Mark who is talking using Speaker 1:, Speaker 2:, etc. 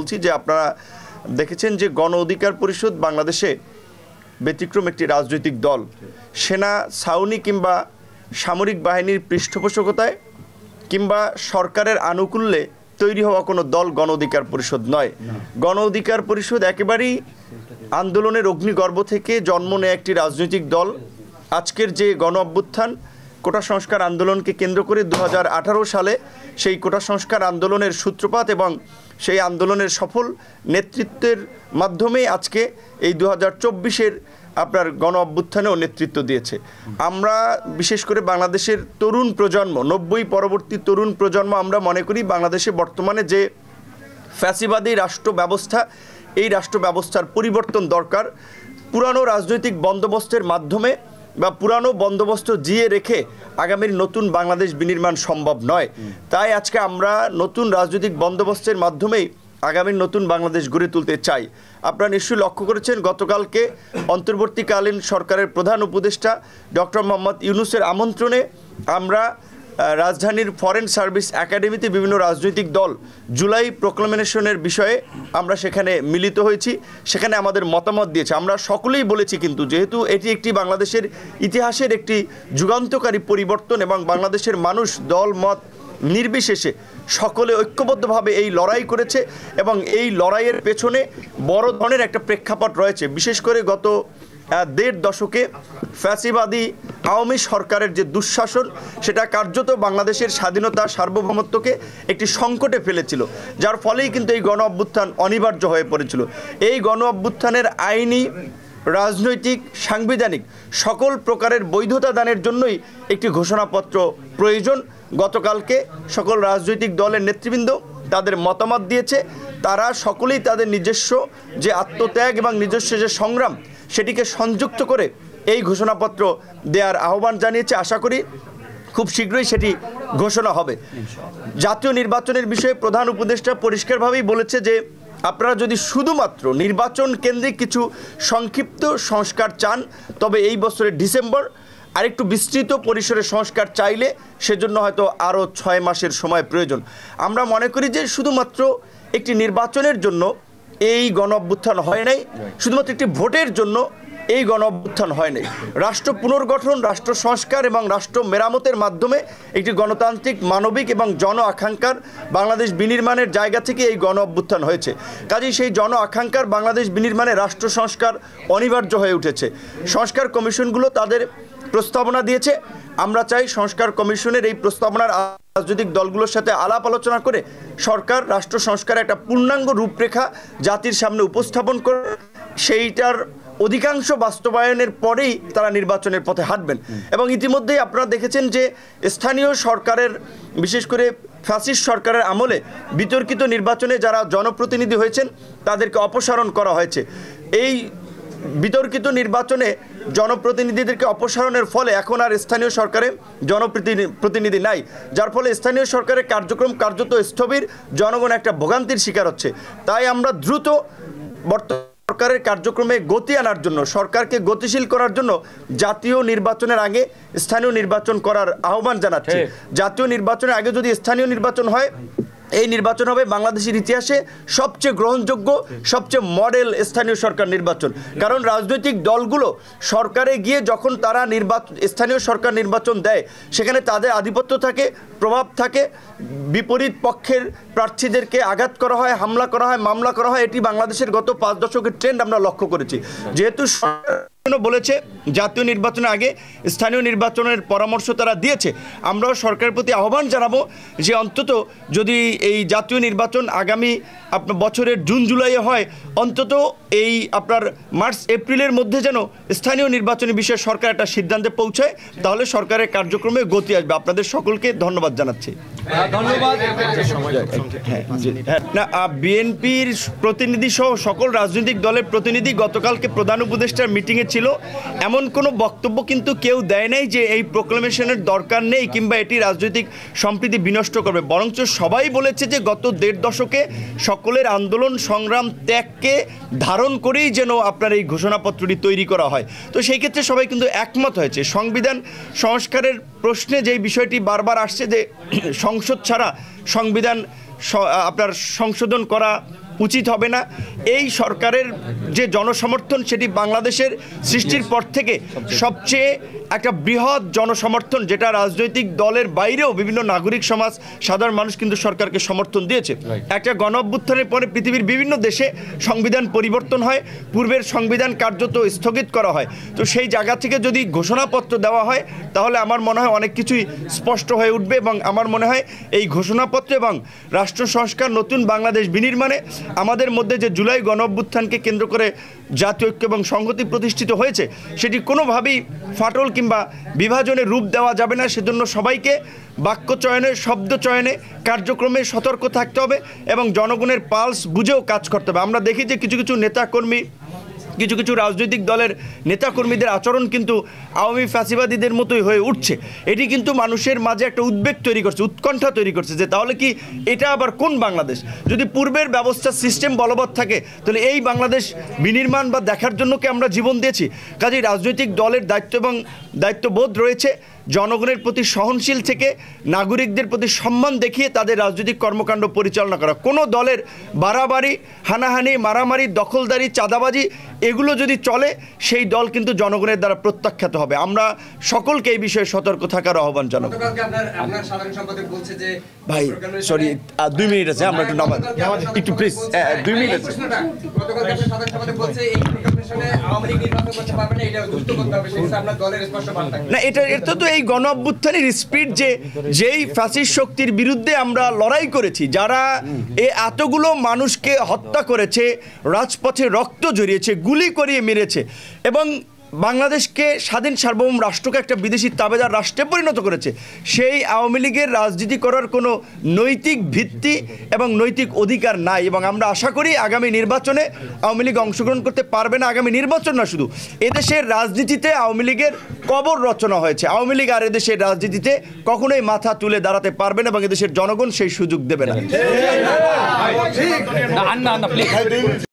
Speaker 1: বলছি যে আপনারা দেখেছেন যে গণ অধিকার পরিষদ বাংলাদেশে ব্যতিক্রম একটি রাজনৈতিক দল। সেনা ছাউনি কিংবা সামরিক বাহিনীর পৃষ্ঠপোষকতায় কিংবা সরকারের আনুকূল্যে তৈরি হওয়া কোনো দল গণ অধিকার পরিষদ নয়। গণ অধিকার পরিষদ একেবারেই আন্দোলনের অগ্নিগর্ভ থেকে জন্ম নেয় একটি রাজনৈতিক দল। আজকের যে গণ অভ্যুত্থান কোটা সংস্কার আন্দোলনকে কেন্দ্র করে 2018 সালে সেই কোটা সংস্কার আন্দোলনের সূত্রপাত এবং সেই আন্দোলনের সফল নেতৃত্বের মাধ্যমে আজকে এই 2024-এর আপনার গণ অভ্যুত্থানেও নেতৃত্ব দিয়েছে। আমরা বিশেষ করে বাংলাদেশের তরুণ প্রজন্ম 90 পরবর্তী তরুণ প্রজন্ম আমরা মনে করি বাংলাদেশে বর্তমানে যে ফ্যাসিবাদী রাষ্ট্র ব্যবস্থা, এই রাষ্ট্র ব্যবস্থার পরিবর্তন দরকার। পুরানো রাজনৈতিক বন্দোবস্তের মাধ্যমে বা পুরানো বন্দোবস্ত জিয়ে রেখে আগামীর নতুন বাংলাদেশ বিনির্মাণ সম্ভব নয়। তাই আজকে আমরা নতুন রাজনৈতিক বন্দোবস্তের মাধ্যমেই আগামীর নতুন বাংলাদেশ গড়ে তুলতে চাই। আপনারা নিশ্চয়ই লক্ষ্য করেছেন গতকালকে অন্তর্বর্তীকালীন সরকারের প্রধান উপদেষ্টা ডক্টর মোহাম্মদ ইউনূসের আমন্ত্রণে আমরা রাজধানীর ফরেন সার্ভিস একাডেমিতে বিভিন্ন রাজনৈতিক দল জুলাই প্রোক্লামেশনের বিষয়ে আমরা সেখানে মিলিত হয়েছি, সেখানে আমাদের মতামত দিয়েছে। আমরা সকলেই বলেছি কিন্তু যেহেতু এটি একটি বাংলাদেশের ইতিহাসের একটি যুগান্তকারী পরিবর্তন এবং বাংলাদেশের মানুষ দল মত নির্বিশেষে সকলে ঐক্যবদ্ধভাবে এই লড়াই করেছে এবং এই লড়াইয়ের পেছনে বড় ধরনের একটা প্রেক্ষাপট রয়েছে। বিশেষ করে গত 1.5 দশকে ফ্যাসিবাদী আওয়ামী সরকারের যে দুঃশাসন সেটা কার্যত বাংলাদেশের স্বাধীনতা সার্বভৌমত্বকে একটি সংকটে ফেলেছিল, যার ফলেই কিন্তু এই গণ অভ্যুত্থান অনিবার্য হয়ে পড়েছিল। এই গণ অভ্যুত্থানের আইনি, রাজনৈতিক, সাংবিধানিক সকল প্রকারের বৈধতা দানের জন্যই একটি ঘোষণাপত্র প্রয়োজন। গতকালকে সকল রাজনৈতিক দলের নেতৃবৃন্দ তাদের মতামত দিয়েছে। তারা সকলেই তাদের নিজস্ব যে আত্মত্যাগ এবং নিজস্ব যে সংগ্রাম সেটিকে সংযুক্ত করে এই ঘোষণাপত্র দেওয়ার আহ্বান জানিয়েছে। আশা করি খুব শীঘ্রই সেটি ঘোষণা হবে। জাতীয় নির্বাচনের বিষয়ে প্রধান উপদেষ্টা পরিষ্কারভাবেই বলেছে যে আপনারা যদি শুধুমাত্র নির্বাচন কেন্দ্রিক কিছু সংক্ষিপ্ত সংস্কার চান তবে এই বছরের ডিসেম্বর, আরেকটু বিস্তৃত পরিসরে সংস্কার চাইলে সেজন্য হয়তো আরও 6 মাসের সময় প্রয়োজন। আমরা মনে করি যে শুধুমাত্র একটি নির্বাচনের জন্য এই গণ অভ্যুত্থান হয় নাই, শুধুমাত্র একটি ভোটের জন্য এই গণ অভ্যুত্থান হয় নাই। রাষ্ট্র পুনর্গঠন, রাষ্ট্র সংস্কার এবং রাষ্ট্র মেরামতের মাধ্যমে একটি গণতান্ত্রিক, মানবিক এবং জন আকাঙ্ক্ষার বাংলাদেশ বিনির্মাণের জায়গা থেকে এই গণ অভ্যুত্থান হয়েছে। কাজেই সেই জন আকাঙ্ক্ষার বাংলাদেশ বিনির্মাণে রাষ্ট্র সংস্কার অনিবার্য হয়ে উঠেছে। সংস্কার কমিশনগুলো তাদের প্রস্তাবনা দিয়েছে। আমরা চাই সংস্কার কমিশনের এই প্রস্তাবনার রাজনৈতিক দলগুলোর সাথে আলাপ আলোচনা করে সরকার রাষ্ট্র সংস্কারের একটা পূর্ণাঙ্গ রূপরেখা জাতির সামনে উপস্থাপন করে সেইটার অধিকাংশ বাস্তবায়নের পরেই তারা নির্বাচনের পথে হাঁটবেন। এবং ইতিমধ্যেই আপনারা দেখেছেন যে স্থানীয় সরকারের, বিশেষ করে ফ্যাসিস্ট সরকারের আমলে বিতর্কিত নির্বাচনে যারা জনপ্রতিনিধি হয়েছেন তাদেরকে অপসারণ করা হয়েছে। এই বিতর্কিত নির্বাচনে জনপ্রতিনিধিদেরকে অপসারণের ফলে এখন আর স্থানীয় সরকারে জনপ্রতিনিধি নাই, যার ফলে স্থানীয় সরকারের কার্যক্রম কার্যত স্থবির, জনগণ একটা ভোগান্তির শিকার হচ্ছে। তাই আমরা দ্রুত সরকারের কার্যক্রমে গতি আনার জন্য, সরকারকে গতিশীল করার জন্য জাতীয় নির্বাচনের আগে স্থানীয় নির্বাচন করার আহ্বান জানাচ্ছি। জাতীয় নির্বাচনের আগে যদি স্থানীয় নির্বাচন হয়, এই নির্বাচন হবে বাংলাদেশের ইতিহাসে সবচেয়ে গ্রহণযোগ্য, সবচেয়ে মডেল স্থানীয় সরকার নির্বাচন। কারণ রাজনৈতিক দলগুলো সরকারে গিয়ে যখন তারা স্থানীয় সরকার নির্বাচন দেয় সেখানে তাদের আধিপত্য থাকে, প্রভাব থাকে, বিপরীত পক্ষের প্রার্থীদেরকে আঘাত করা হয়, হামলা করা হয়, মামলা করা হয়। এটি বাংলাদেশের গত 5 দশকের ট্রেন্ড আমরা লক্ষ্য করেছি। যেহেতু বলেছে জাতীয় নির্বাচনের আগে স্থানীয় নির্বাচনের পরামর্শ তারা দিয়েছে, আমরাও সরকারের প্রতি আহ্বান জানাবো যে অন্তত যদি এই জাতীয় নির্বাচন আগামী আপনার বছরের জুন জুলাইয়ে হয়, অন্তত এই আপনার মার্চ এপ্রিলের মধ্যে যেন স্থানীয় নির্বাচনের বিষয়ে সরকার একটা সিদ্ধান্তে পৌঁছায়, তাহলে সরকারের কার্যক্রমে গতি আসবে। আপনাদের সকলকে ধন্যবাদ জানাচ্ছি। ধন্যবাদ। না, বিএনপির প্রতিনিধি সহ সকল রাজনৈতিক দলের প্রতিনিধি গতকালকে প্রধান উপদেষ্টার মিটিংয়ে ছিল। এমন কোনো বক্তব্য কিন্তু কেউ দেয় নাই যে এই প্রোক্লামেশনের দরকার নেই কিংবা এটি রাজনৈতিক সম্প্রীতি বিনষ্ট করবে। বরঞ্চ সবাই বলেছে যে গত 1.5 দশকে সকলের আন্দোলন সংগ্রাম ত্যাগকে ধারণ করেই যেন আপনার এই ঘোষণাপত্রটি তৈরি করা হয়। তো সেই ক্ষেত্রে সবাই কিন্তু একমত হয়েছে। সংবিধান সংস্কারের প্রশ্নে যেই বিষয়টি বারবার আসছে যে সংসদ ছাড়া সংবিধান আপনার সংশোধন করা উচিত হবে না। এই সরকারের যে জনসমর্থন সেটি বাংলাদেশের সৃষ্টির পর থেকে সবচেয়ে একটা বৃহৎ জনসমর্থন, যেটা রাজনৈতিক দলের বাইরেও বিভিন্ন নাগরিক সমাজ, সাধারণ মানুষ কিন্তু সরকারকে সমর্থন দিয়েছে। একটা গণ অভ্যুত্থানের পরে পৃথিবীর বিভিন্ন দেশে সংবিধান পরিবর্তন হয়, পূর্বের সংবিধান কার্যত স্থগিত করা হয়। তো সেই জায়গা থেকে যদি ঘোষণাপত্র দেওয়া হয় তাহলে আমার মনে হয় অনেক কিছুই স্পষ্ট হয়ে উঠবে, এবং আমার মনে হয় এই ঘোষণাপত্র এবং রাষ্ট্র সংস্কার নতুন বাংলাদেশ বিনির্মাণে আমাদের মধ্যে যে জুলাই গণ অভ্যুত্থানকে কেন্দ্র করে জাতীয় ঐক্য এবং সংহতি প্রতিষ্ঠিত হয়েছে সেটি কোনোভাবেই ফাটল কিংবা বিভাজনের রূপ দেওয়া যাবে না। সেজন্য সবাইকে বাক্য চয়নে, শব্দ চয়নে, কার্যক্রমে সতর্ক থাকতে হবে এবং জনগণের পালস বুঝেও কাজ করতে হবে। আমরা দেখি যে কিছু কিছু নেতাকর্মী, কিছু কিছু রাজনৈতিক দলের নেতাকর্মীদের আচরণ কিন্তু আওয়ামী ফ্যাসিবাদীদের মতোই হয়ে উঠছে। এটি কিন্তু মানুষের মাঝে একটা উদ্বেগ তৈরি করছে, উৎকণ্ঠা তৈরি করছে যে তাহলে কি এটা আবার কোন বাংলাদেশ? যদি পূর্বের ব্যবস্থা সিস্টেম বলবৎ থাকে তাহলে এই বাংলাদেশ বিনির্মাণ বা দেখার জন্য কি আমরা জীবন দিয়েছি? কাজেই রাজনৈতিক দলের দায়িত্ব এবং দায়িত্ববোধ রয়েছে জনগণের প্রতি সহনশীল থেকে নাগরিকদের প্রতি সম্মান দেখিয়ে তাদের রাজনৈতিক কর্মকাণ্ড পরিচালনা করা। কোনো দলের বাড়াবাড়ি, হানাহানি, মারামারি, দখলদারি, চাঁদাবাজি এগুলো যদি চলে সেই দল কিন্তু জনগণের দ্বারা প্রত্যাখ্যাত হবে। আমরা সকলকে এই বিষয়ে সতর্ক থাকার আহ্বান জানাবো। ভাই সরি 2 মিনিট আছে, আমরা একটু নামাজ একটু প্লিজ 2 মিনিট আছে। না এটা তো এই গণ অভ্যুত্থানের স্পিড, যেই ফ্যাসিস্ট শক্তির বিরুদ্ধে আমরা লড়াই করেছি, যারা এতগুলো মানুষকে হত্যা করেছে, রাজপথে রক্ত ঝরিয়েছে, গুলি করিয়ে মেরেছে এবং বাংলাদেশকে স্বাধীন সার্বভৌম রাষ্ট্রকে একটা বিদেশি তাবেদার রাষ্ট্রে পরিণত করেছে, সেই আওয়ামী লীগের রাজনীতি করার কোনো নৈতিক ভিত্তি এবং নৈতিক অধিকার নাই। এবং আমরা আশা করি আগামী নির্বাচনে আওয়ামী লীগ অংশগ্রহণ করতে পারবে না। আগামী নির্বাচন না, শুধু এদেশের রাজনীতিতে আওয়ামী লীগের কবর রচনা হয়েছে। আওয়ামী লীগ আর এদেশের রাজনীতিতে কখনোই মাথা তুলে দাঁড়াতে পারবে না এবং এদেশের জনগণ সেই সুযোগ দেবে না।